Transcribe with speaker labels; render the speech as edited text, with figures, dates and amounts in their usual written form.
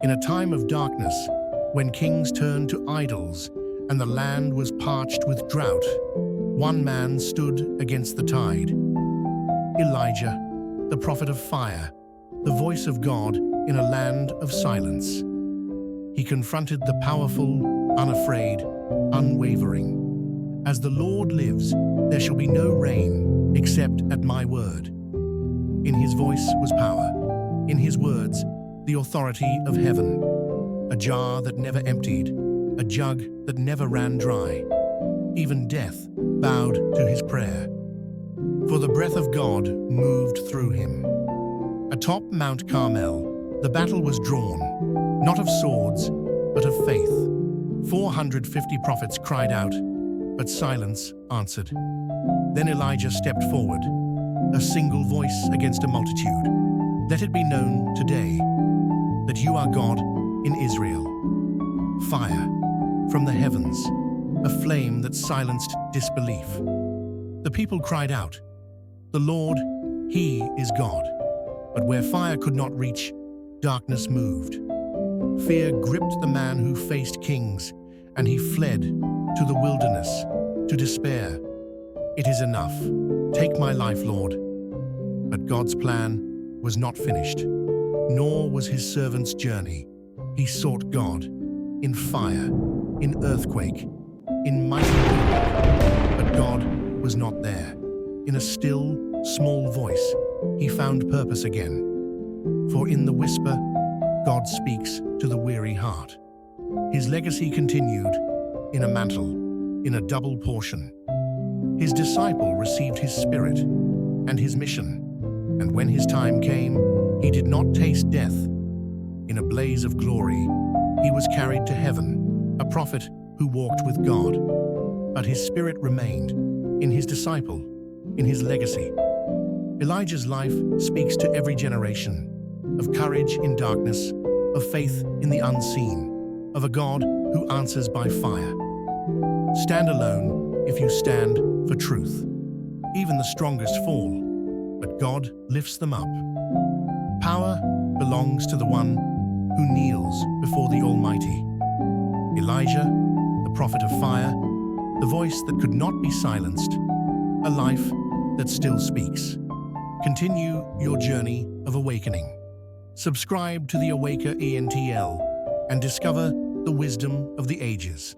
Speaker 1: In a time of darkness, when kings turned to idols and the land was parched with drought, one man stood against the tide. Elijah, the prophet of fire, the voice of God in a land of silence. He confronted the powerful, unafraid, unwavering. As the Lord lives, there shall be no rain except at my word. In his voice was power. In his words, the authority of heaven. A jar that never emptied, a jug that never ran dry. Even death bowed to his prayer. For the breath of God moved through him. Atop Mount Carmel, the battle was drawn, not of swords, but of faith. 450 prophets cried out, but silence answered. Then Elijah stepped forward, a single voice against a multitude. Let it be known today that you are God in Israel. Fire from the heavens, a flame that silenced disbelief. The people cried out, "The Lord, He is God." But where fire could not reach, darkness moved. Fear gripped the man who faced kings, and he fled to the wilderness, to despair. "It is enough. Take my life, Lord." But God's plan was not finished, nor was his servant's journey. He sought God in fire, in earthquake, in mighty wind. But God was not there. In a still, small voice, he found purpose again. For in the whisper, God speaks to the weary heart. His legacy continued in a mantle, in a double portion. His disciple received his spirit and his mission, and when his time came, he did not taste death. In a blaze of glory, he was carried to heaven, a prophet who walked with God. But his spirit remained in his disciple, in his legacy. Elijah's life speaks to every generation, of courage in darkness, of faith in the unseen, of a God who answers by fire. Stand alone if you stand for truth. Even the strongest fall, but God lifts them up. Power belongs to the one who kneels before the Almighty. Elijah, the prophet of fire, the voice that could not be silenced, a life that still speaks. Continue your journey of awakening. Subscribe to the Awaker ENTL and discover the wisdom of the ages.